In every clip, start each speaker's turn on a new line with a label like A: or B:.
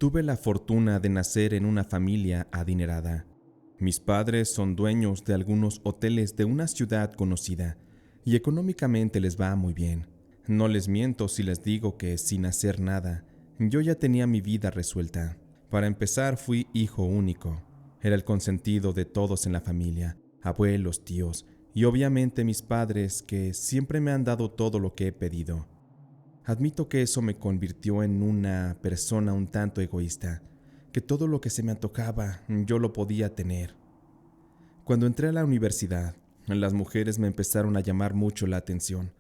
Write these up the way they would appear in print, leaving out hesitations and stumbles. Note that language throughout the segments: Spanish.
A: Tuve la fortuna de nacer en una familia adinerada. Mis padres son dueños de algunos hoteles de una ciudad conocida y económicamente les va muy bien. No les miento si les digo que sin hacer nada, yo ya tenía mi vida resuelta. Para empezar, fui hijo único. Era el consentido de todos en la familia, abuelos, tíos y obviamente mis padres, que siempre me han dado todo lo que he pedido. Admito que eso me convirtió en una persona un tanto egoísta, que todo lo que se me antojaba yo lo podía tener. Cuando entré a la universidad, las mujeres me empezaron a llamar mucho la atención,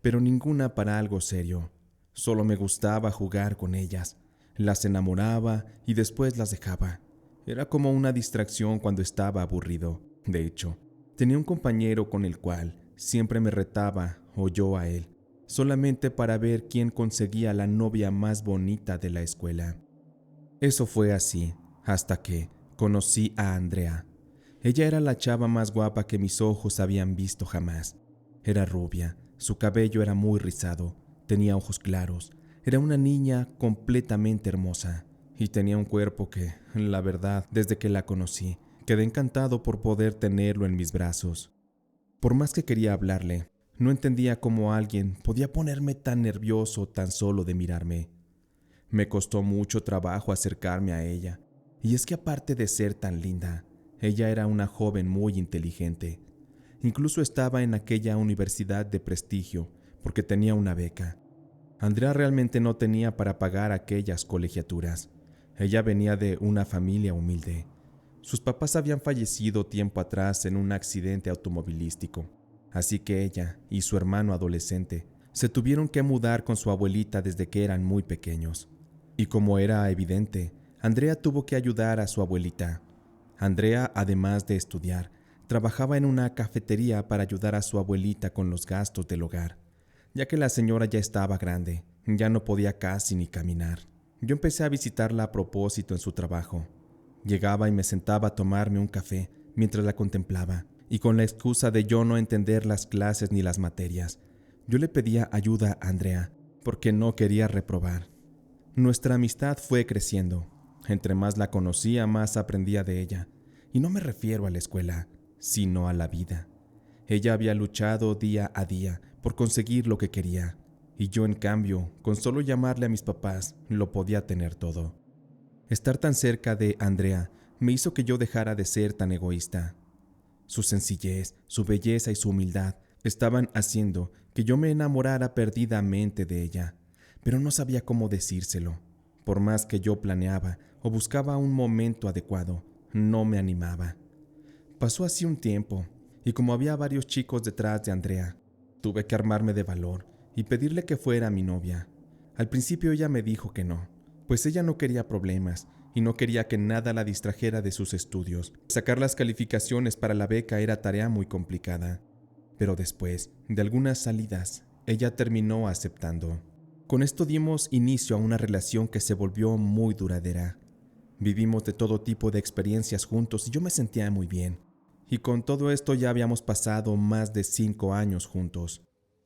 A: pero ninguna para algo serio. Solo me gustaba jugar con ellas, las enamoraba y después las dejaba. Era como una distracción cuando estaba aburrido. De hecho, tenía un compañero con el cual siempre me retaba o yo a él, solamente para ver quién conseguía la novia más bonita de la escuela. Eso fue así, hasta que conocí a Andrea. Ella era la chava más guapa que mis ojos habían visto jamás. Era rubia, su cabello era muy rizado, tenía ojos claros, era una niña completamente hermosa y tenía un cuerpo que, la verdad, desde que la conocí, quedé encantado por poder tenerlo en mis brazos. Por más que quería hablarle, no entendía cómo alguien podía ponerme tan nervioso tan solo de mirarme. Me costó mucho trabajo acercarme a ella, y es que aparte de ser tan linda, ella era una joven muy inteligente. Incluso estaba en aquella universidad de prestigio porque tenía una beca. Andrea realmente no tenía para pagar aquellas colegiaturas. Ella venía de una familia humilde. Sus papás habían fallecido tiempo atrás en un accidente automovilístico, así que ella y su hermano adolescente se tuvieron que mudar con su abuelita desde que eran muy pequeños. Y como era evidente, Andrea tuvo que ayudar a su abuelita. Andrea, además de estudiar, trabajaba en una cafetería para ayudar a su abuelita con los gastos del hogar, ya que la señora ya estaba grande, ya no podía casi ni caminar. Yo empecé a visitarla a propósito en su trabajo. Llegaba y me sentaba a tomarme un café mientras la contemplaba, y con la excusa de yo no entender las clases ni las materias, yo le pedía ayuda a Andrea, porque no quería reprobar. Nuestra amistad fue creciendo. Entre más la conocía, más aprendía de ella. Y no me refiero a la escuela, sino a la vida. Ella había luchado día a día por conseguir lo que quería, y yo, en cambio, con solo llamarle a mis papás, lo podía tener todo. Estar tan cerca de Andrea me hizo que yo dejara de ser tan egoísta. Su sencillez, su belleza y su humildad estaban haciendo que yo me enamorara perdidamente de ella, pero no sabía cómo decírselo. Por más que yo planeaba o buscaba un momento adecuado, no me animaba. Pasó así un tiempo, y como había varios chicos detrás de Andrea, tuve que armarme de valor y pedirle que fuera mi novia. Al principio ella me dijo que no, pues ella no quería problemas y no quería que nada la distrajera de sus estudios. Sacar las calificaciones para la beca era tarea muy complicada. Pero después de algunas salidas, ella terminó aceptando. Con esto dimos inicio a una relación que se volvió muy duradera. Vivimos de todo tipo de experiencias juntos y yo me sentía muy bien. Y con todo esto ya habíamos pasado más de 5 años juntos.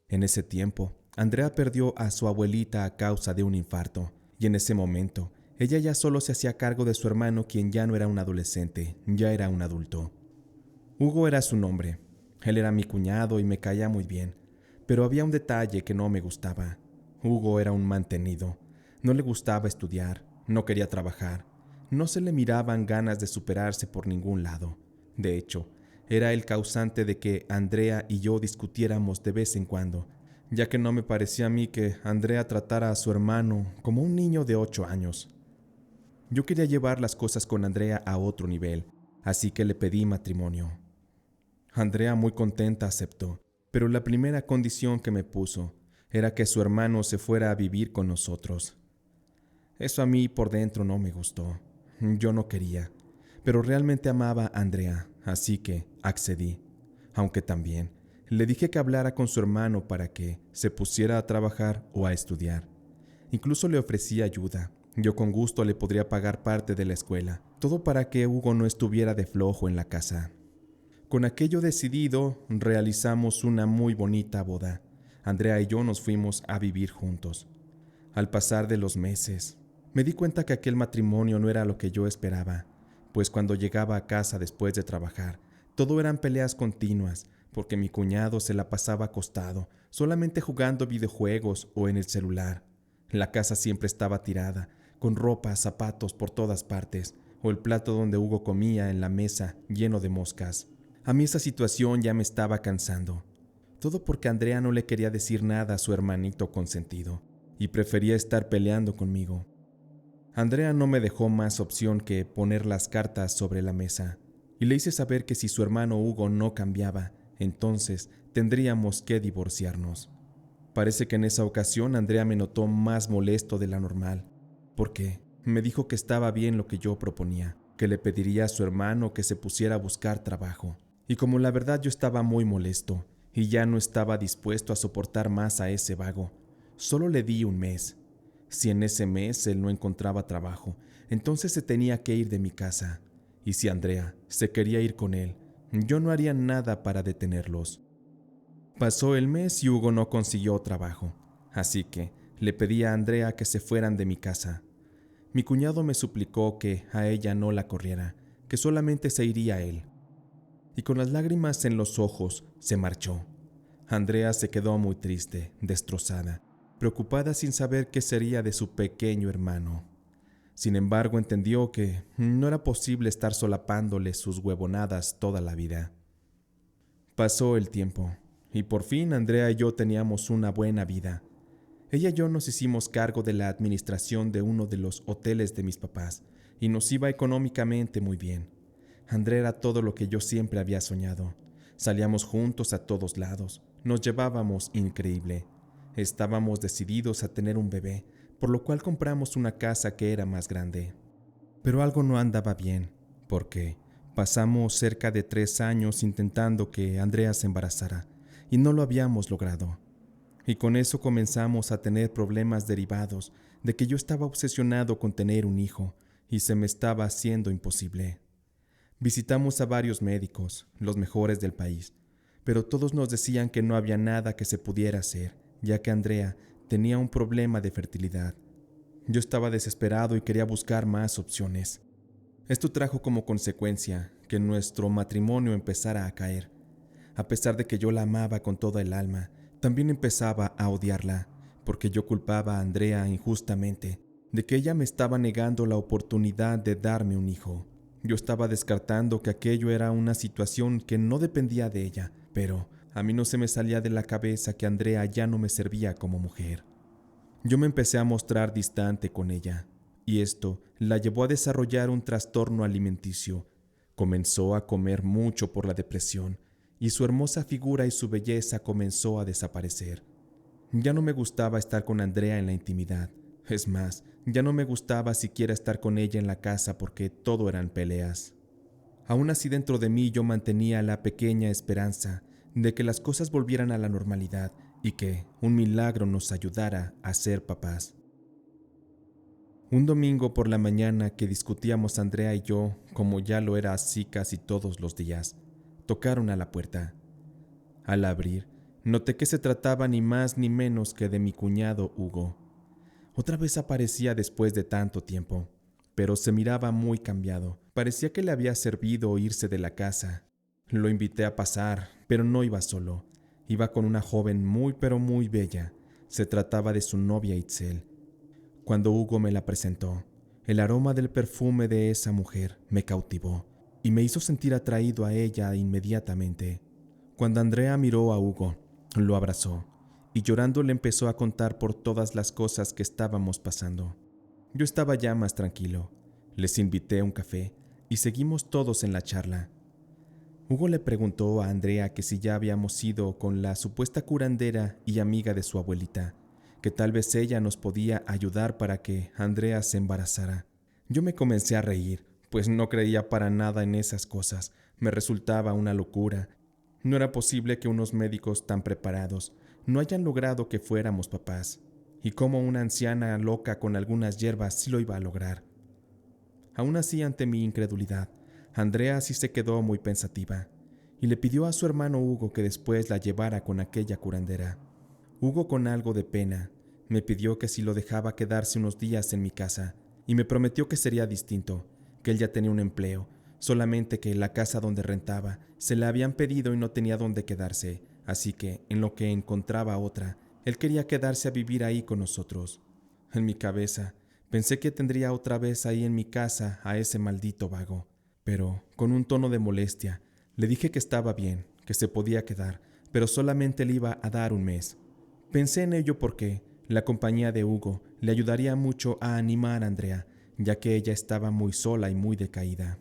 A: En ese tiempo, Andrea perdió a su abuelita a causa de un infarto, y en ese momento, ella ya solo se hacía cargo de su hermano, quien ya no era un adolescente, ya era un adulto. Hugo era su nombre. Él era mi cuñado y me caía muy bien, pero había un detalle que no me gustaba. Hugo era un mantenido. No le gustaba estudiar, no quería trabajar, no se le miraban ganas de superarse por ningún lado. De hecho, era el causante de que Andrea y yo discutiéramos de vez en cuando, ya que no me parecía a mí que Andrea tratara a su hermano como un niño de 8 años. Yo quería llevar las cosas con Andrea a otro nivel, así que le pedí matrimonio. Andrea, muy contenta, aceptó, pero la primera condición que me puso era que su hermano se fuera a vivir con nosotros. Eso a mí por dentro no me gustó. Yo no quería, pero realmente amaba a Andrea, así que accedí. Aunque también le dije que hablara con su hermano para que se pusiera a trabajar o a estudiar. Incluso le ofrecí ayuda. Yo con gusto le podría pagar parte de la escuela, todo para que Hugo no estuviera de flojo en la casa. Con aquello decidido, realizamos una muy bonita boda. Andrea y yo nos fuimos a vivir juntos. Al pasar de los meses, Me di cuenta que aquel matrimonio no era lo que yo esperaba, pues cuando llegaba a casa después de trabajar, todo eran peleas continuas, porque mi cuñado se la pasaba acostado, solamente jugando videojuegos o en el celular. La casa siempre estaba tirada, con ropa, zapatos por todas partes, o el plato donde Hugo comía en la mesa lleno de moscas. A mí esa situación ya me estaba cansando. Todo porque Andrea no le quería decir nada a su hermanito consentido, y prefería estar peleando conmigo. Andrea no me dejó más opción que poner las cartas sobre la mesa, y le hice saber que si su hermano Hugo no cambiaba, entonces tendríamos que divorciarnos. Parece que en esa ocasión Andrea me notó más molesto de la normal, porque me dijo que estaba bien lo que yo proponía, que le pediría a su hermano que se pusiera a buscar trabajo. Y como la verdad yo estaba muy molesto, y ya no estaba dispuesto a soportar más a ese vago, solo le di un mes. Si en ese mes él no encontraba trabajo, entonces se tenía que ir de mi casa. Y si Andrea se quería ir con él, yo no haría nada para detenerlos. Pasó el mes y Hugo no consiguió trabajo, así que le pedí a Andrea que se fueran de mi casa. Mi cuñado me suplicó que a ella no la corriera, que solamente se iría él. Y con las lágrimas en los ojos se marchó. Andrea se quedó muy triste, destrozada, preocupada sin saber qué sería de su pequeño hermano. Sin embargo, entendió que no era posible estar solapándole sus huevonadas toda la vida. Pasó el tiempo, y por fin Andrea y yo teníamos una buena vida. Ella y yo nos hicimos cargo de la administración de uno de los hoteles de mis papás, y nos iba económicamente muy bien. Andrea era todo lo que yo siempre había soñado. Salíamos juntos a todos lados, nos llevábamos increíble. Estábamos decididos a tener un bebé, por lo cual compramos una casa que era más grande. Pero algo no andaba bien, porque pasamos cerca de 3 años intentando que Andrea se embarazara, y no lo habíamos logrado. Y con eso comenzamos a tener problemas derivados de que yo estaba obsesionado con tener un hijo, y se me estaba haciendo imposible. Visitamos a varios médicos, los mejores del país, pero todos nos decían que no había nada que se pudiera hacer, ya que Andrea tenía un problema de fertilidad. Yo estaba desesperado y quería buscar más opciones. Esto trajo como consecuencia que nuestro matrimonio empezara a caer. A pesar de que yo la amaba con toda el alma, también empezaba a odiarla, porque yo culpaba a Andrea injustamente de que ella me estaba negando la oportunidad de darme un hijo. Yo estaba descartando que aquello era una situación que no dependía de ella, pero a mí no se me salía de la cabeza que Andrea ya no me servía como mujer. Yo me empecé a mostrar distante con ella, y esto la llevó a desarrollar un trastorno alimenticio. Comenzó a comer mucho por la depresión, y su hermosa figura y su belleza comenzó a desaparecer. Ya no me gustaba estar con Andrea en la intimidad. Es más, ya no me gustaba siquiera estar con ella en la casa porque todo eran peleas. Aún así dentro de mí yo mantenía la pequeña esperanza de que las cosas volvieran a la normalidad y que un milagro nos ayudara a ser papás. Un domingo por la mañana que discutíamos Andrea y yo, como ya lo era así casi todos los días, tocaron a la puerta. Al abrir, noté que se trataba ni más ni menos que de mi cuñado Hugo. Otra vez aparecía después de tanto tiempo, pero se miraba muy cambiado. Parecía que le había servido irse de la casa. Lo invité a pasar, pero no iba solo. Iba con una joven muy pero muy bella. Se trataba de su novia Itzel. Cuando Hugo me la presentó, el aroma del perfume de esa mujer me cautivó y me hizo sentir atraído a ella inmediatamente. Cuando Andrea miró a Hugo, lo abrazó y llorando le empezó a contar por todas las cosas que estábamos pasando. Yo estaba ya más tranquilo. Les invité a un café y seguimos todos en la charla. Hugo le preguntó a Andrea que si ya habíamos ido con la supuesta curandera y amiga de su abuelita, que tal vez ella nos podía ayudar para que Andrea se embarazara. Yo me comencé a reír, pues no creía para nada en esas cosas. Me resultaba una locura. No era posible que unos médicos tan preparados no hayan logrado que fuéramos papás, y cómo una anciana loca con algunas hierbas sí lo iba a lograr. Aún así, ante mi incredulidad, Andrea sí se quedó muy pensativa, y le pidió a su hermano Hugo que después la llevara con aquella curandera. Hugo, con algo de pena, Me pidió que si lo dejaba quedarse unos días en mi casa y me prometió que sería distinto, que él ya tenía un empleo, solamente que la casa donde rentaba se la habían pedido y no tenía dónde quedarse, así que, en lo que encontraba otra, él quería quedarse a vivir ahí con nosotros. En mi cabeza, pensé que tendría otra vez ahí en mi casa a ese maldito vago, pero, con un tono de molestia, le dije que estaba bien, que se podía quedar, pero solamente le iba a dar un mes. Pensé en ello porque la compañía de Hugo le ayudaría mucho a animar a Andrea, ya que ella estaba muy sola y muy decaída.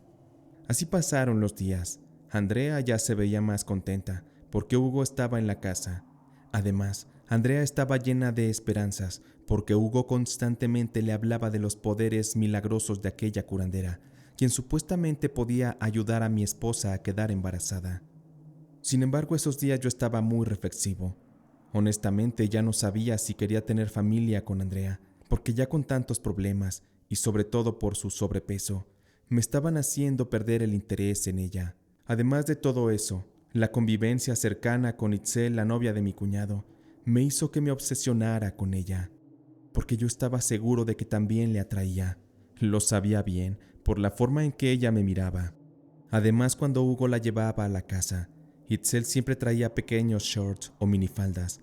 A: Así pasaron los días. Andrea ya se veía más contenta, porque Hugo estaba en la casa. Además, Andrea estaba llena de esperanzas, porque Hugo constantemente le hablaba de los poderes milagrosos de aquella curandera, quien supuestamente podía ayudar a mi esposa a quedar embarazada. Sin embargo, esos días yo estaba muy reflexivo. Honestamente, ya no sabía si quería tener familia con Andrea, porque ya con tantos problemas, y sobre todo por su sobrepeso, me estaban haciendo perder el interés en ella. Además de todo eso, la convivencia cercana con Itzel, la novia de mi cuñado, me hizo que me obsesionara con ella, porque yo estaba seguro de que también le atraía. Lo sabía bien, por la forma en que ella me miraba. Además, cuando Hugo la llevaba a la casa, Itzel siempre traía pequeños shorts o minifaldas.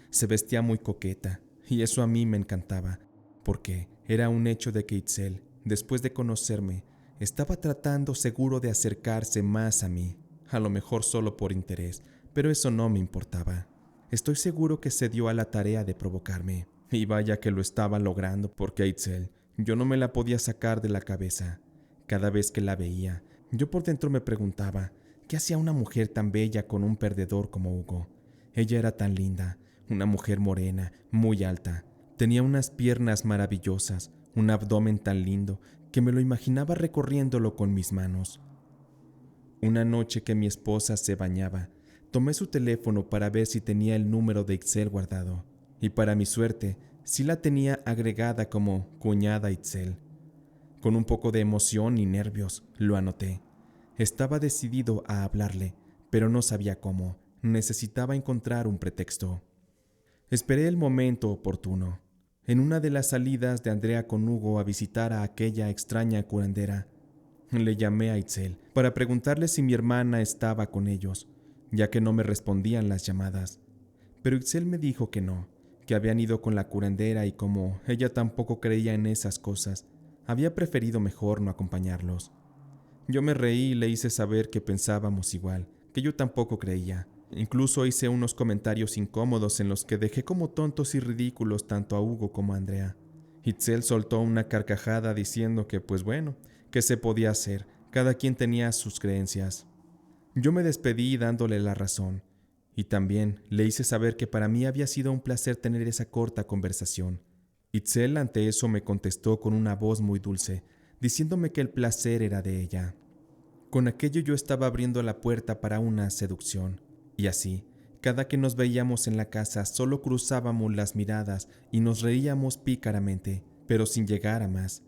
A: Se vestía muy coqueta, y eso a mí me encantaba, porque era un hecho de que Itzel, después de conocerme, estaba tratando seguro de acercarse más a mí, a lo mejor solo por interés, pero eso no me importaba. Estoy seguro que se dio a la tarea de provocarme, y vaya que lo estaba logrando, porque a Itzel yo no me la podía sacar de la cabeza. Cada vez que la veía, yo por dentro me preguntaba, ¿qué hacía una mujer tan bella con un perdedor como Hugo? Ella era tan linda, una mujer morena, muy alta. Tenía unas piernas maravillosas, un abdomen tan lindo que me lo imaginaba recorriéndolo con mis manos. Una noche que mi esposa se bañaba, tomé su teléfono para ver si tenía el número de Itzel guardado, y para mi suerte, sí la tenía agregada como cuñada Itzel. Con un poco de emoción y nervios, lo anoté. Estaba decidido a hablarle, pero no sabía cómo. Necesitaba encontrar un pretexto. Esperé el momento oportuno. En una de las salidas de Andrea con Hugo a visitar a aquella extraña curandera, le llamé a Itzel para preguntarle si mi hermana estaba con ellos, ya que no me respondían las llamadas. Pero Itzel me dijo que no, que habían ido con la curandera y como ella tampoco creía en esas cosas, había preferido mejor no acompañarlos. Yo me reí y le hice saber que pensábamos igual, que yo tampoco creía. Incluso hice unos comentarios incómodos en los que dejé como tontos y ridículos tanto a Hugo como a Andrea. Itzel soltó una carcajada diciendo que pues bueno, que se podía hacer, cada quien tenía sus creencias. Yo me despedí dándole la razón, y también le hice saber que para mí había sido un placer tener esa corta conversación. Itzel ante eso me contestó con una voz muy dulce, diciéndome que el placer era de ella. Con aquello yo estaba abriendo la puerta para una seducción, y así, cada que nos veíamos en la casa solo cruzábamos las miradas y nos reíamos pícaramente, pero sin llegar a más.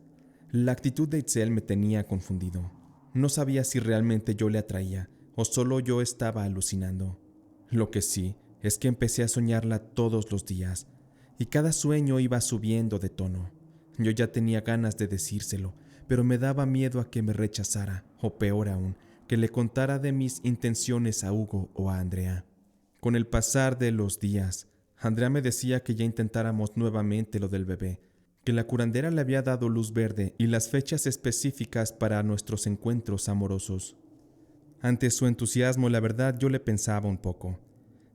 A: La actitud de Itzel me tenía confundido. No sabía si realmente yo le atraía o solo yo estaba alucinando. Lo que sí es que empecé a soñarla todos los días, y cada sueño iba subiendo de tono. Yo ya tenía ganas de decírselo, pero me daba miedo a que me rechazara, o peor aún, que le contara de mis intenciones a Hugo o a Andrea. Con el pasar de los días, Andrea me decía que ya intentáramos nuevamente lo del bebé, que la curandera le había dado luz verde y las fechas específicas para nuestros encuentros amorosos. Ante su entusiasmo, la verdad, yo le pensaba un poco,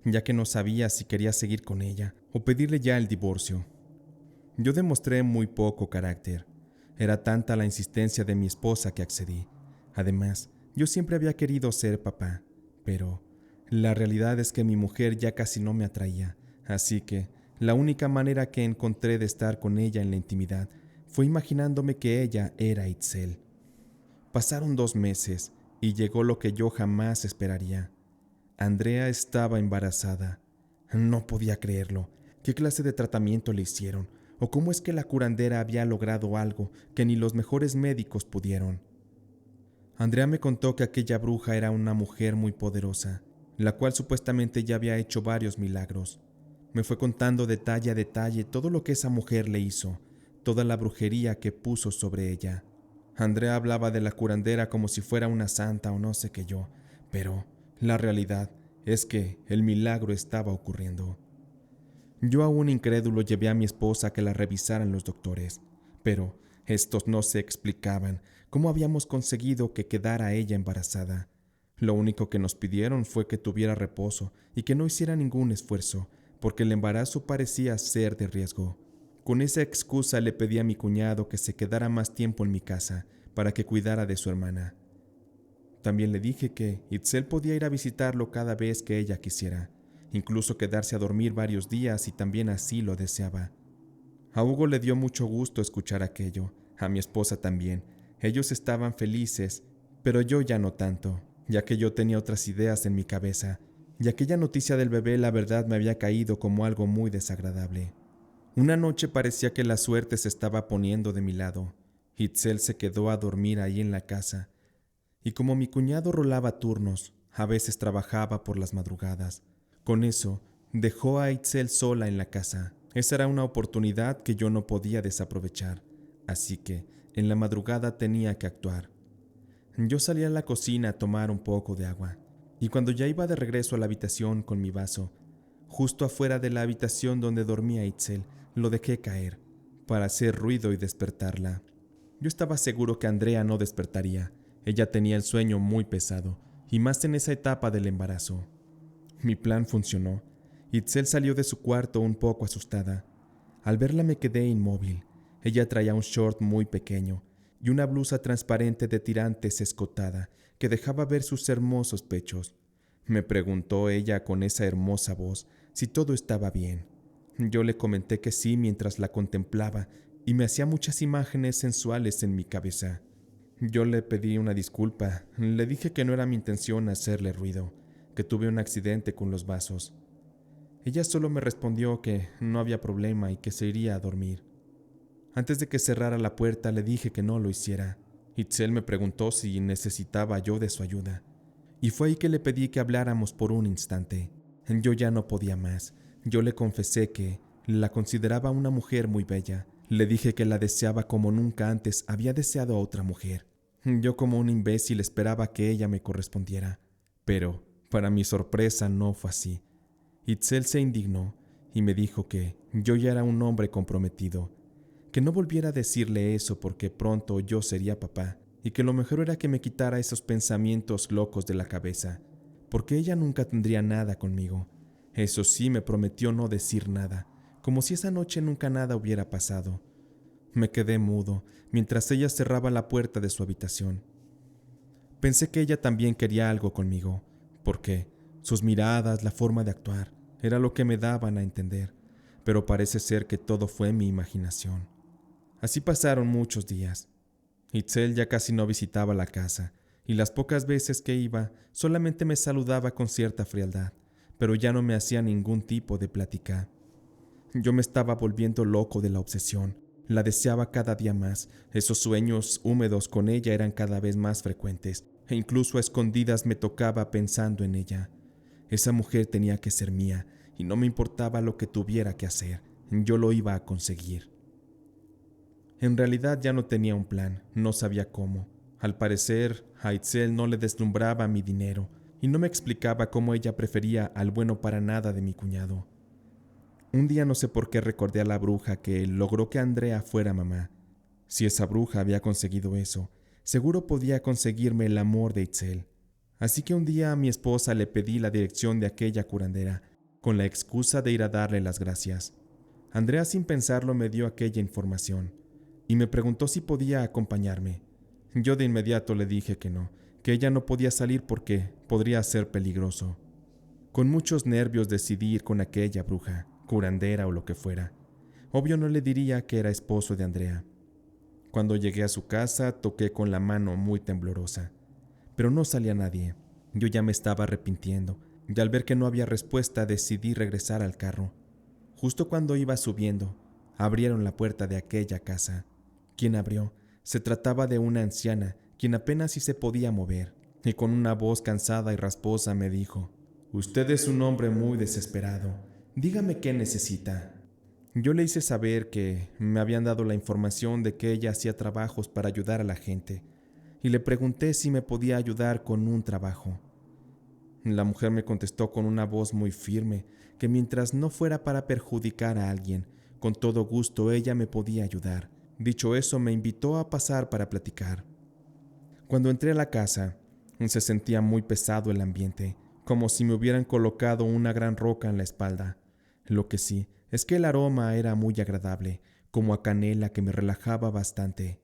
A: ya que no sabía si quería seguir con ella o pedirle ya el divorcio. Yo demostré muy poco carácter. Era tanta la insistencia de mi esposa que accedí. Además, yo siempre había querido ser papá, pero la realidad es que mi mujer ya casi no me atraía, así que la única manera que encontré de estar con ella en la intimidad fue imaginándome que ella era Itzel. Pasaron 2 meses y llegó lo que yo jamás esperaría. Andrea estaba embarazada. No podía creerlo. ¿Qué clase de tratamiento le hicieron? ¿O cómo es que la curandera había logrado algo que ni los mejores médicos pudieron? Andrea me contó que aquella bruja era una mujer muy poderosa, la cual supuestamente ya había hecho varios milagros. Me fue contando detalle a detalle todo lo que esa mujer le hizo, toda la brujería que puso sobre ella. Andrea hablaba de la curandera como si fuera una santa o no sé qué yo, pero la realidad es que el milagro estaba ocurriendo. Yo aún incrédulo llevé a mi esposa a que la revisaran los doctores, pero estos no se explicaban cómo habíamos conseguido que quedara ella embarazada. Lo único que nos pidieron fue que tuviera reposo y que no hiciera ningún esfuerzo, porque el embarazo parecía ser de riesgo. Con esa excusa le pedí a mi cuñado que se quedara más tiempo en mi casa para que cuidara de su hermana. También le dije que Itzel podía ir a visitarlo cada vez que ella quisiera, incluso quedarse a dormir varios días si también así lo deseaba. A Hugo le dio mucho gusto escuchar aquello, a mi esposa también. Ellos estaban felices, pero yo ya no tanto, ya que yo tenía otras ideas en mi cabeza, y aquella noticia del bebé la verdad me había caído como algo muy desagradable. Una noche parecía que la suerte se estaba poniendo de mi lado. Itzel se quedó a dormir ahí en la casa, y como mi cuñado rolaba turnos, a veces trabajaba por las madrugadas. Con eso, dejó a Itzel sola en la casa. Esa era una oportunidad que yo no podía desaprovechar, así que en la madrugada tenía que actuar. Yo salí a la cocina a tomar un poco de agua, y cuando ya iba de regreso a la habitación con mi vaso, justo afuera de la habitación donde dormía Itzel, lo dejé caer, para hacer ruido y despertarla. Yo estaba seguro que Andrea no despertaría. Ella tenía el sueño muy pesado, y más en esa etapa del embarazo. Mi plan funcionó. Itzel salió de su cuarto un poco asustada. Al verla me quedé inmóvil. Ella traía un short muy pequeño y una blusa transparente de tirantes escotada que dejaba ver sus hermosos pechos. Me preguntó ella con esa hermosa voz si todo estaba bien. Yo le comenté que sí mientras la contemplaba y me hacía muchas imágenes sensuales en mi cabeza. Yo le pedí una disculpa, le dije que no era mi intención hacerle ruido, que tuve un accidente con los vasos. Ella solo me respondió que no había problema y que se iría a dormir. Antes de que cerrara la puerta le dije que no lo hiciera. Itzel me preguntó si necesitaba yo de su ayuda, y fue ahí que le pedí que habláramos por un instante. Yo ya no podía más. Yo le confesé que la consideraba una mujer muy bella. Le dije que la deseaba como nunca antes había deseado a otra mujer. Yo como un imbécil esperaba que ella me correspondiera, pero para mi sorpresa no fue así. Itzel se indignó y me dijo que yo ya era un hombre comprometido, que no volviera a decirle eso porque pronto yo sería papá y que lo mejor era que me quitara esos pensamientos locos de la cabeza, porque ella nunca tendría nada conmigo. Eso sí, me prometió no decir nada, como si esa noche nunca nada hubiera pasado. Me quedé mudo mientras ella cerraba la puerta de su habitación. Pensé que ella también quería algo conmigo, porque sus miradas, la forma de actuar, era lo que me daban a entender, pero parece ser que todo fue mi imaginación. Así pasaron muchos días. Itzel ya casi no visitaba la casa, y las pocas veces que iba solamente me saludaba con cierta frialdad, pero ya no me hacía ningún tipo de plática. Yo me estaba volviendo loco de la obsesión. La deseaba cada día más. Esos sueños húmedos con ella eran cada vez más frecuentes, e incluso a escondidas me tocaba pensando en ella. Esa mujer tenía que ser mía, y no me importaba lo que tuviera que hacer. Yo lo iba a conseguir. En realidad ya no tenía un plan, no sabía cómo. Al parecer, a Itzel no le deslumbraba mi dinero, y no me explicaba cómo ella prefería al bueno para nada de mi cuñado. Un día no sé por qué recordé a la bruja que logró que Andrea fuera mamá. Si esa bruja había conseguido eso, seguro podía conseguirme el amor de Itzel. Así que un día a mi esposa le pedí la dirección de aquella curandera, con la excusa de ir a darle las gracias. Andrea sin pensarlo me dio aquella información, y me preguntó si podía acompañarme. Yo de inmediato le dije que no, que ella no podía salir porque podría ser peligroso. Con muchos nervios decidí ir con aquella bruja, curandera o lo que fuera. Obvio no le diría que era esposo de Andrea. Cuando llegué a su casa, toqué con la mano muy temblorosa. Pero no salía nadie. Yo ya me estaba arrepintiendo, y al ver que no había respuesta decidí regresar al carro. Justo cuando iba subiendo, abrieron la puerta de aquella casa. ¿Quién abrió? Se trataba de una anciana, quien apenas si se podía mover, y con una voz cansada y rasposa me dijo: «Usted es un hombre muy desesperado. Dígame qué necesita. Yo le hice saber que me habían dado la información de que ella hacía trabajos para ayudar a la gente, y le pregunté si me podía ayudar con un trabajo. La mujer me contestó con una voz muy firme que mientras no fuera para perjudicar a alguien, con todo gusto ella me podía ayudar. Dicho eso, me invitó a pasar para platicar. Cuando entré a la casa, se sentía muy pesado el ambiente, como si me hubieran colocado una gran roca en la espalda. Lo que sí es que el aroma era muy agradable, como a canela que me relajaba bastante.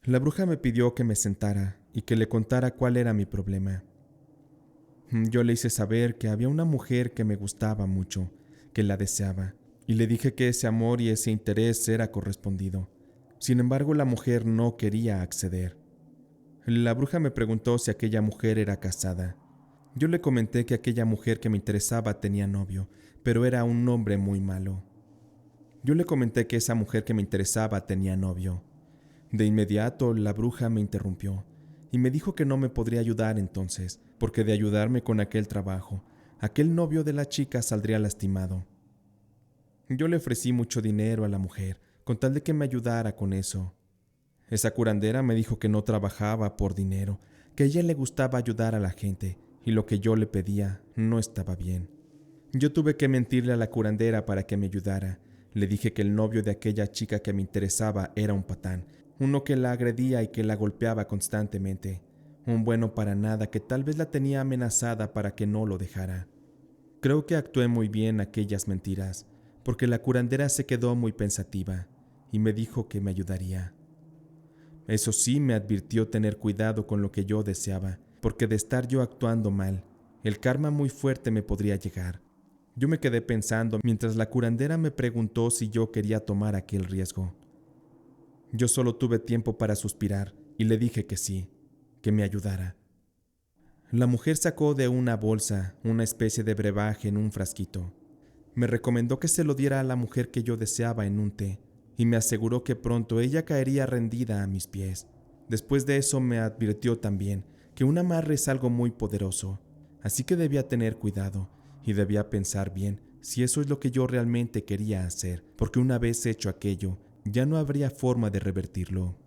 A: La bruja me pidió que me sentara y que le contara cuál era mi problema. Yo le hice saber que había una mujer que me gustaba mucho, que la deseaba, y le dije que ese amor y ese interés era correspondido. Sin embargo, la mujer no quería acceder. La bruja me preguntó si aquella mujer era casada. Yo le comenté que aquella mujer que me interesaba tenía novio, pero era un hombre muy malo. Yo le comenté que esa mujer que me interesaba tenía novio. De inmediato, la bruja me interrumpió y me dijo que no me podría ayudar entonces, porque de ayudarme con aquel trabajo, aquel novio de la chica saldría lastimado. Yo le ofrecí mucho dinero a la mujer, con tal de que me ayudara con eso. Esa curandera me dijo que no trabajaba por dinero, que a ella le gustaba ayudar a la gente, y lo que yo le pedía no estaba bien. Yo tuve que mentirle a la curandera para que me ayudara. Le dije que el novio de aquella chica que me interesaba era un patán, uno que la agredía y que la golpeaba constantemente, un bueno para nada que tal vez la tenía amenazada para que no lo dejara. Creo que actué muy bien aquellas mentiras, porque la curandera se quedó muy pensativa y me dijo que me ayudaría. Eso sí, me advirtió tener cuidado con lo que yo deseaba, porque de estar yo actuando mal, el karma muy fuerte me podría llegar. Yo me quedé pensando mientras la curandera me preguntó si yo quería tomar aquel riesgo. Yo solo tuve tiempo para suspirar y le dije que sí, que me ayudara. La mujer sacó de una bolsa una especie de brebaje en un frasquito. Me recomendó que se lo diera a la mujer que yo deseaba en un té, y me aseguró que pronto ella caería rendida a mis pies. Después de eso me advirtió también que un amarre es algo muy poderoso, así que debía tener cuidado y debía pensar bien si eso es lo que yo realmente quería hacer, porque una vez hecho aquello, ya no habría forma de revertirlo.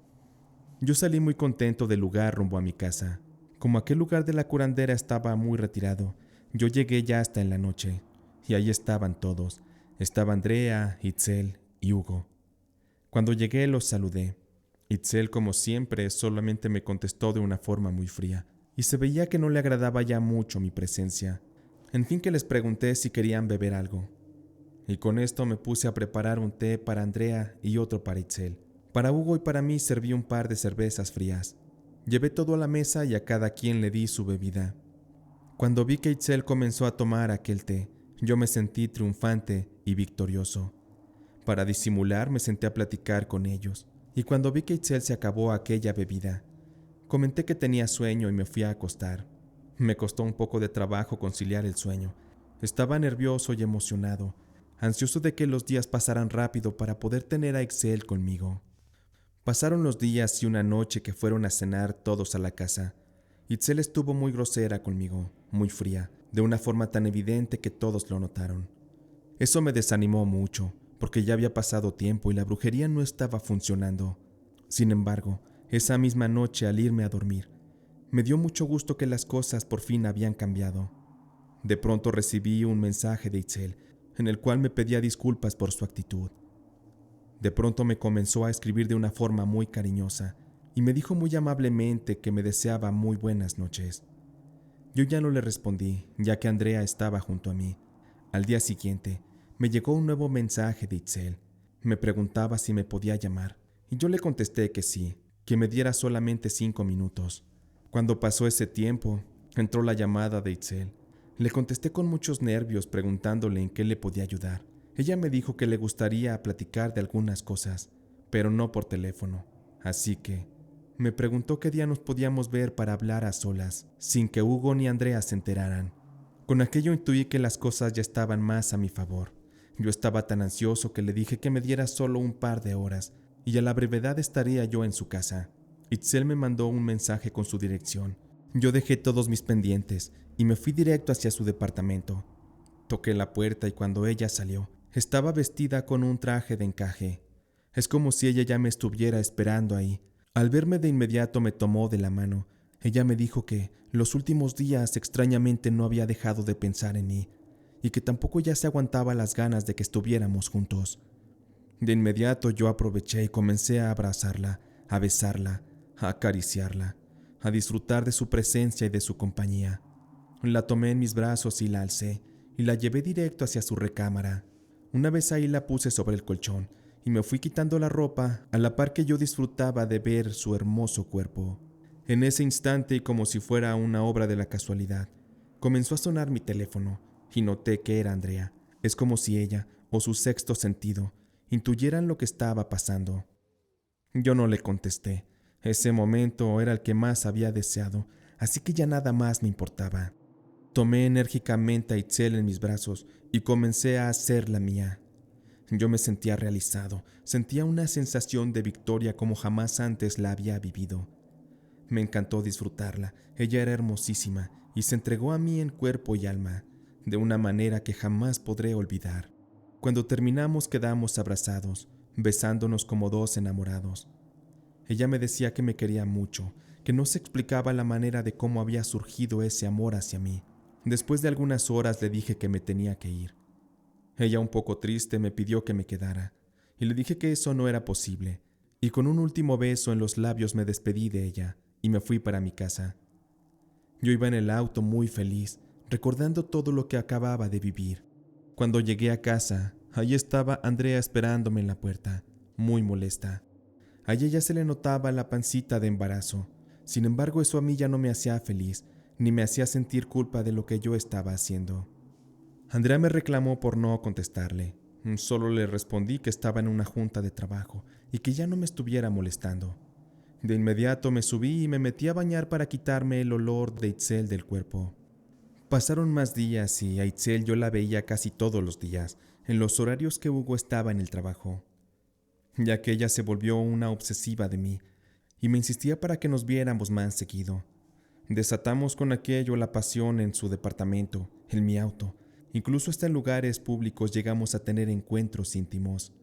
A: Yo salí muy contento del lugar rumbo a mi casa. Como aquel lugar de la curandera estaba muy retirado, yo llegué ya hasta en la noche, y ahí estaban todos. Estaba Andrea, Itzel y Hugo. Cuando llegué los saludé. Itzel, como siempre, solamente me contestó de una forma muy fría, y se veía que no le agradaba ya mucho mi presencia. En fin, que les pregunté si querían beber algo. Y con esto me puse a preparar un té para Andrea y otro para Itzel. Para Hugo y para mí serví un par de cervezas frías. Llevé todo a la mesa y a cada quien le di su bebida. Cuando vi que Itzel comenzó a tomar aquel té, yo me sentí triunfante y victorioso. Para disimular me senté a platicar con ellos, y cuando vi que Itzel se acabó aquella bebida, comenté que tenía sueño y me fui a acostar. Me costó un poco de trabajo conciliar el sueño. Estaba nervioso y emocionado, ansioso de que los días pasaran rápido para poder tener a Itzel conmigo. Pasaron los días y una noche que fueron a cenar todos a la casa. Itzel estuvo muy grosera conmigo, muy fría, de una forma tan evidente que todos lo notaron. Eso me desanimó mucho, porque ya había pasado tiempo y la brujería no estaba funcionando. Sin embargo, esa misma noche al irme a dormir, me dio mucho gusto que las cosas por fin habían cambiado. De pronto recibí un mensaje de Itzel, en el cual me pedía disculpas por su actitud. De pronto me comenzó a escribir de una forma muy cariñosa y me dijo muy amablemente que me deseaba muy buenas noches. Yo ya no le respondí, ya que Andrea estaba junto a mí. Al día siguiente, me llegó un nuevo mensaje de Itzel. Me preguntaba si me podía llamar, y yo le contesté que sí, que me diera solamente 5 minutos. Cuando pasó ese tiempo, entró la llamada de Itzel. Le contesté con muchos nervios preguntándole en qué le podía ayudar. Ella me dijo que le gustaría platicar de algunas cosas, pero no por teléfono. Así que me preguntó qué día nos podíamos ver para hablar a solas, sin que Hugo ni Andrea se enteraran. Con aquello intuí que las cosas ya estaban más a mi favor. Yo estaba tan ansioso que le dije que me diera solo un par de horas, y a la brevedad estaría yo en su casa. Itzel me mandó un mensaje con su dirección. Yo dejé todos mis pendientes y me fui directo hacia su departamento. Toqué la puerta y cuando ella salió, estaba vestida con un traje de encaje. Es como si ella ya me estuviera esperando ahí. Al verme de inmediato me tomó de la mano. Ella me dijo que los últimos días extrañamente no había dejado de pensar en mí y que tampoco ya se aguantaba las ganas de que estuviéramos juntos. De inmediato yo aproveché y comencé a abrazarla, a besarla, a acariciarla, a disfrutar de su presencia y de su compañía. La tomé en mis brazos y la alcé y la llevé directo hacia su recámara. Una vez ahí la puse sobre el colchón y me fui quitando la ropa a la par que yo disfrutaba de ver su hermoso cuerpo. En ese instante, y como si fuera una obra de la casualidad, comenzó a sonar mi teléfono y noté que era Andrea. Es como si ella, o su sexto sentido, intuyeran lo que estaba pasando. Yo no le contesté. Ese momento era el que más había deseado, así que ya nada más me importaba. Tomé enérgicamente a Itzel en mis brazos y comencé a hacerla mía. Yo me sentía realizado, sentía una sensación de victoria como jamás antes la había vivido. Me encantó disfrutarla, ella era hermosísima y se entregó a mí en cuerpo y alma, de una manera que jamás podré olvidar. Cuando terminamos quedamos abrazados, besándonos como dos enamorados. Ella me decía que me quería mucho, que no se explicaba la manera de cómo había surgido ese amor hacia mí. Después de algunas horas le dije que me tenía que ir. Ella, un poco triste, me pidió que me quedara, y le dije que eso no era posible, y con un último beso en los labios me despedí de ella, y me fui para mi casa. Yo iba en el auto muy feliz, recordando todo lo que acababa de vivir. Cuando llegué a casa, allí estaba Andrea esperándome en la puerta, muy molesta. A ella se le notaba la pancita de embarazo. Sin embargo, eso a mí ya no me hacía feliz, ni me hacía sentir culpa de lo que yo estaba haciendo. Andrea me reclamó por no contestarle. Solo le respondí que estaba en una junta de trabajo y que ya no me estuviera molestando. De inmediato me subí y me metí a bañar para quitarme el olor de Itzel del cuerpo. Pasaron más días y a Itzel yo la veía casi todos los días, en los horarios que Hugo estaba en el trabajo, ya que ella se volvió una obsesiva de mí y me insistía para que nos viéramos más seguido. Desatamos con aquello la pasión en su departamento, en mi auto. Incluso hasta en lugares públicos llegamos a tener encuentros íntimos.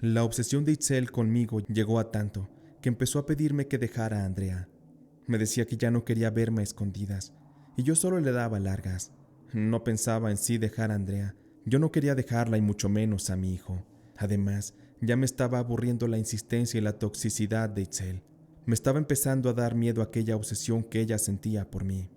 A: La obsesión de Itzel conmigo llegó a tanto que empezó a pedirme que dejara a Andrea. Me decía que ya no quería verme a escondidas, y yo solo le daba largas. No pensaba en sí dejar a Andrea. Yo no quería dejarla y mucho menos a mi hijo. Además, ya me estaba aburriendo la insistencia y la toxicidad de Itzel. Me estaba empezando a dar miedo aquella obsesión que ella sentía por mí.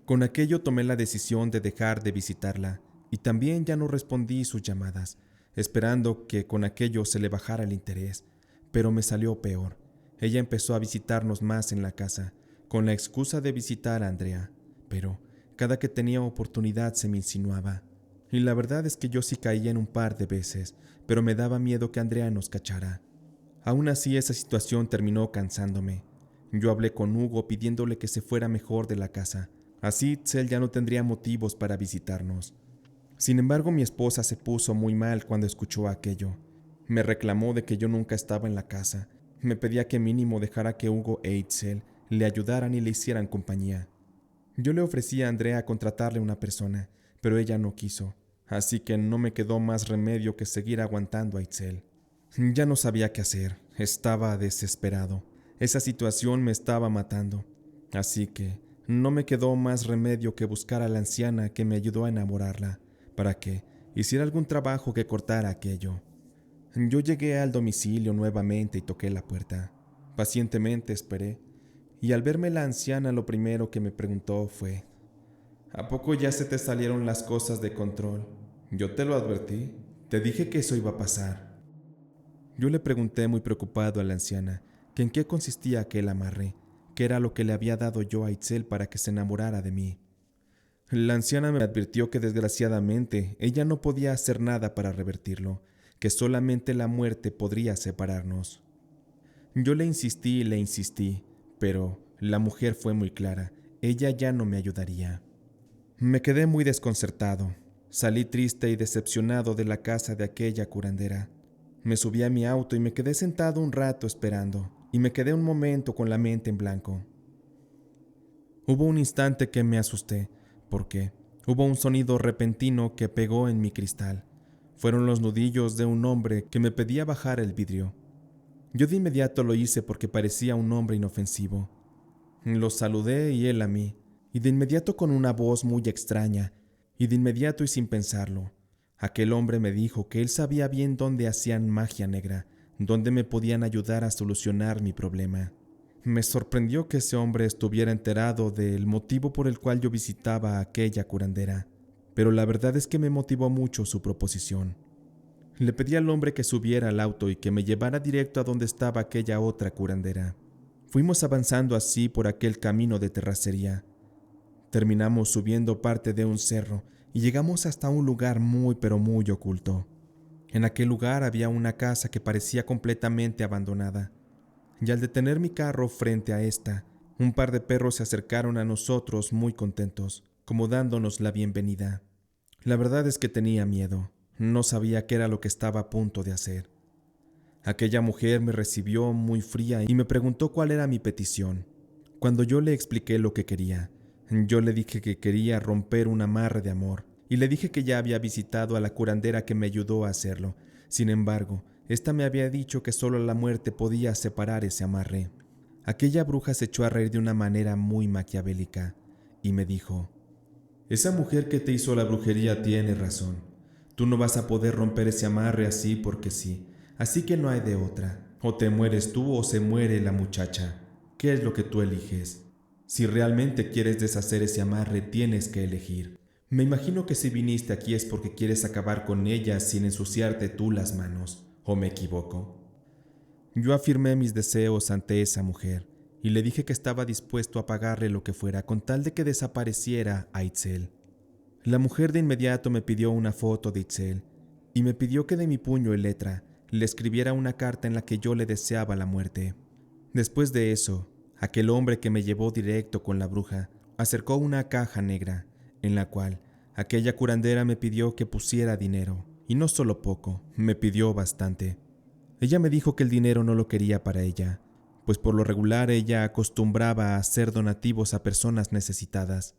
A: Con aquello tomé la decisión de dejar de visitarla, y también ya no respondí sus llamadas, esperando que con aquello se le bajara el interés, pero me salió peor. Ella empezó a visitarnos más en la casa, con la excusa de visitar a Andrea, pero cada que tenía oportunidad se me insinuaba. Y la verdad es que yo sí caía en un par de veces, pero me daba miedo que Andrea nos cachara. Aún así, esa situación terminó cansándome. Yo hablé con Hugo pidiéndole que se fuera mejor de la casa. Así Itzel ya no tendría motivos para visitarnos. Sin embargo, mi esposa se puso muy mal cuando escuchó aquello. Me reclamó de que yo nunca estaba en la casa. Me pedía que mínimo dejara que Hugo e Itzel le ayudaran y le hicieran compañía. Yo le ofrecí a Andrea contratarle una persona, pero ella no quiso. Así que no me quedó más remedio que seguir aguantando a Itzel. Ya no sabía qué hacer, estaba desesperado. Esa situación me estaba matando. Así que no me quedó más remedio que buscar a la anciana que me ayudó a enamorarla, para que hiciera algún trabajo que cortara aquello. Yo llegué al domicilio nuevamente y toqué la puerta. Pacientemente esperé, y al verme la anciana lo primero que me preguntó fue: ¿A poco ya se te salieron las cosas de control? Yo te lo advertí, te dije que eso iba a pasar. Yo le pregunté muy preocupado a la anciana que en qué consistía aquel amarre, qué era lo que le había dado yo a Itzel para que se enamorara de mí. La anciana me advirtió que desgraciadamente ella no podía hacer nada para revertirlo, que solamente la muerte podría separarnos. Yo le insistí, pero la mujer fue muy clara, ella ya no me ayudaría. Me quedé muy desconcertado, salí triste y decepcionado de la casa de aquella curandera. Me subí a mi auto y me quedé sentado un rato esperando, y me quedé un momento con la mente en blanco. Hubo un instante que me asusté, porque Hubo un sonido repentino que pegó en mi cristal. Fueron los nudillos de un hombre que me pedía bajar el vidrio. Yo de inmediato lo hice porque parecía un hombre inofensivo. Lo saludé y él a mí, y de inmediato con una voz muy extraña, y de inmediato y sin pensarlo, aquel hombre me dijo que él sabía bien dónde hacían magia negra, dónde me podían ayudar a solucionar mi problema. Me sorprendió que ese hombre estuviera enterado del motivo por el cual yo visitaba a aquella curandera, pero la verdad es que me motivó mucho su proposición. Le pedí al hombre que subiera al auto y que me llevara directo a donde estaba aquella otra curandera. Fuimos avanzando así por aquel camino de terracería. Terminamos subiendo parte de un cerro y llegamos hasta un lugar muy pero muy oculto. En aquel lugar había una casa que parecía completamente abandonada, y al detener mi carro frente a esta, un par de perros se acercaron a nosotros muy contentos, como dándonos la bienvenida. La verdad es que tenía miedo, no sabía qué era lo que estaba a punto de hacer. Aquella mujer me recibió muy fría y me preguntó cuál era mi petición. Cuando yo le expliqué lo que quería, yo le dije que quería romper un amarre de amor, y le dije que ya había visitado a la curandera que me ayudó a hacerlo. Sin embargo, esta me había dicho que solo la muerte podía separar ese amarre. Aquella bruja se echó a reír de una manera muy maquiavélica, y me dijo: «Esa mujer que te hizo la brujería tiene razón. Tú no vas a poder romper ese amarre así porque sí, así que no hay de otra. O te mueres tú o se muere la muchacha. ¿Qué es lo que tú eliges? Si realmente quieres deshacer ese amarre, tienes que elegir. Me imagino que si viniste aquí es porque quieres acabar con ella sin ensuciarte tú las manos, ¿o me equivoco?». Yo afirmé mis deseos ante esa mujer y le dije que estaba dispuesto a pagarle lo que fuera con tal de que desapareciera a Itzel. La mujer de inmediato me pidió una foto de Itzel y me pidió que de mi puño y letra le escribiera una carta en la que yo le deseaba la muerte. Después de eso, aquel hombre que me llevó directo con la bruja acercó una caja negra en la cual aquella curandera me pidió que pusiera dinero, y no solo poco, me pidió bastante. Ella me dijo que el dinero no lo quería para ella, pues por lo regular ella acostumbraba a hacer donativos a personas necesitadas.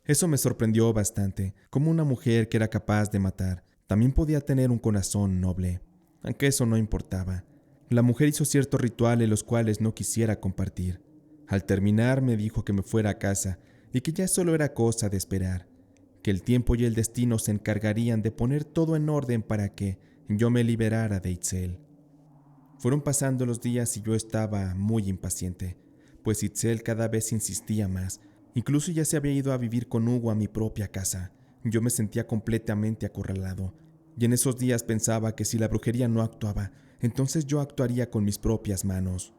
A: Eso me sorprendió bastante, como una mujer que era capaz de matar también podía tener un corazón noble, aunque eso no importaba. La mujer hizo ciertos rituales los cuales no quisiera compartir. Al terminar me dijo que me fuera a casa y que ya solo era cosa de esperar, que el tiempo y el destino se encargarían de poner todo en orden para que yo me liberara de Itzel. Fueron pasando los días y yo estaba muy impaciente, pues Itzel cada vez insistía más. Incluso ya se había ido a vivir con Hugo a mi propia casa. Yo me sentía completamente acorralado, y en esos días pensaba que si la brujería no actuaba, entonces yo actuaría con mis propias manos.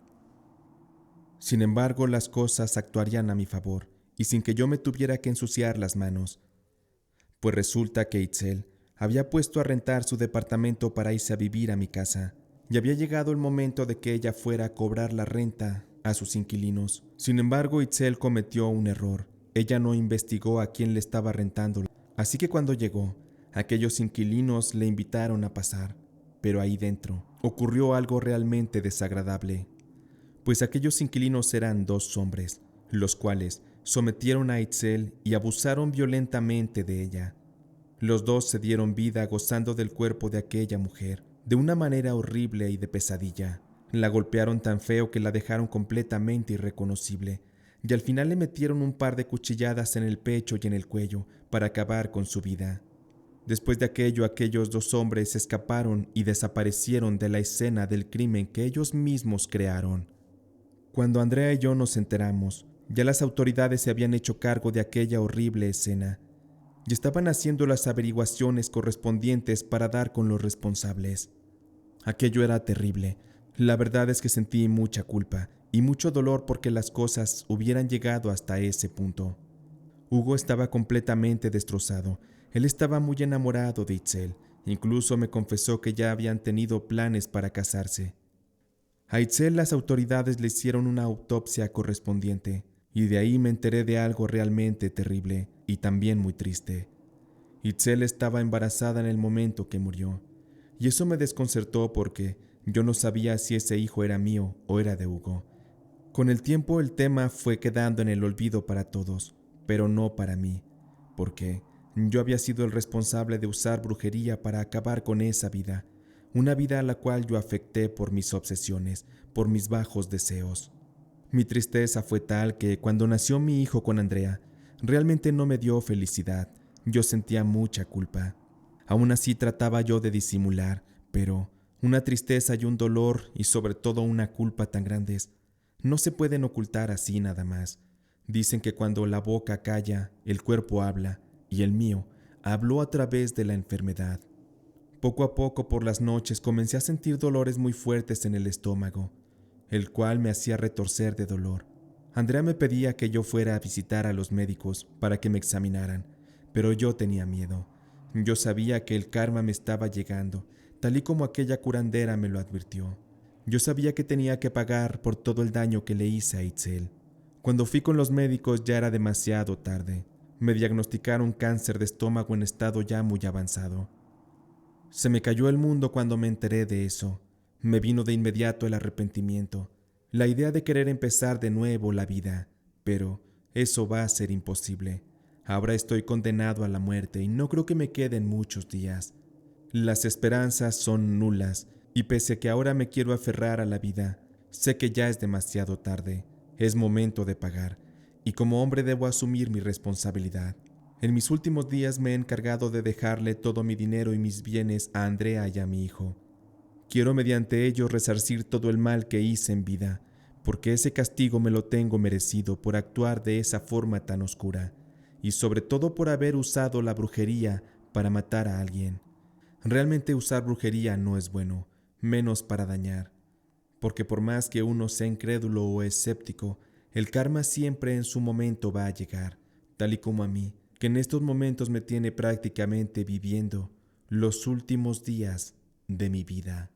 A: Sin embargo, las cosas actuarían a mi favor, y sin que yo me tuviera que ensuciar las manos, pues resulta que Itzel había puesto a rentar su departamento para irse a vivir a mi casa, y había llegado el momento de que ella fuera a cobrar la renta a sus inquilinos. Sin embargo, Itzel cometió un error. Ella no investigó a quién le estaba rentando, así que cuando llegó, aquellos inquilinos le invitaron a pasar, pero ahí dentro ocurrió algo realmente desagradable, pues aquellos inquilinos eran dos hombres, los cuales sometieron a Itzel y abusaron violentamente de ella. Los dos se dieron vida gozando del cuerpo de aquella mujer, de una manera horrible y de pesadilla. La golpearon tan feo que la dejaron completamente irreconocible, y al final le metieron un par de cuchilladas en el pecho y en el cuello para acabar con su vida. Después de aquello, aquellos dos hombres escaparon y desaparecieron de la escena del crimen que ellos mismos crearon. Cuando Andrea y yo nos enteramos, ya las autoridades se habían hecho cargo de aquella horrible escena y estaban haciendo las averiguaciones correspondientes para dar con los responsables. Aquello era terrible. La verdad es que sentí mucha culpa y mucho dolor porque las cosas hubieran llegado hasta ese punto. Hugo estaba completamente destrozado. Él estaba muy enamorado de Itzel. Incluso me confesó que ya habían tenido planes para casarse. A Itzel las autoridades le hicieron una autopsia correspondiente, y de ahí me enteré de algo realmente terrible y también muy triste. Itzel estaba embarazada en el momento que murió, y eso me desconcertó porque yo no sabía si ese hijo era mío o era de Hugo. Con el tiempo el tema fue quedando en el olvido para todos, pero no para mí, porque Yo había sido el responsable de usar brujería para acabar con esa vida, una vida a la cual yo afecté por mis obsesiones, por mis bajos deseos. Mi tristeza fue tal que cuando nació mi hijo con Andrea, realmente no me dio felicidad. Yo sentía mucha culpa. Aún así trataba yo de disimular, pero una tristeza y un dolor y sobre todo una culpa tan grandes no se pueden ocultar así nada más. Dicen que cuando la boca calla, el cuerpo habla, y el mío habló a través de la enfermedad. Poco a poco por las noches comencé a sentir dolores muy fuertes en el estómago, el cual me hacía retorcer de dolor. Andrea me pedía que yo fuera a visitar a los médicos para que me examinaran, pero yo tenía miedo. Yo sabía que el karma me estaba llegando, tal y como aquella curandera me lo advirtió. Yo sabía que tenía que pagar por todo el daño que le hice a Itzel. Cuando fui con los médicos ya era demasiado tarde. Me diagnosticaron cáncer de estómago en estado ya muy avanzado. Se me cayó el mundo cuando me enteré de eso. Me vino de inmediato el arrepentimiento, la idea de querer empezar de nuevo la vida, pero eso va a ser imposible. Ahora estoy condenado a la muerte y no creo que me queden muchos días. Las esperanzas son nulas y pese a que ahora me quiero aferrar a la vida, sé que ya es demasiado tarde. Es momento de pagar y como hombre debo asumir mi responsabilidad. En mis últimos días me he encargado de dejarle todo mi dinero y mis bienes a Andrea y a mi hijo. Quiero mediante ellos resarcir todo el mal que hice en vida, porque ese castigo me lo tengo merecido por actuar de esa forma tan oscura, y sobre todo por haber usado la brujería para matar a alguien. Realmente usar brujería no es bueno, menos para dañar, porque por más que uno sea incrédulo o escéptico, el karma siempre en su momento va a llegar, tal y como a mí, que en estos momentos me tiene prácticamente viviendo los últimos días de mi vida.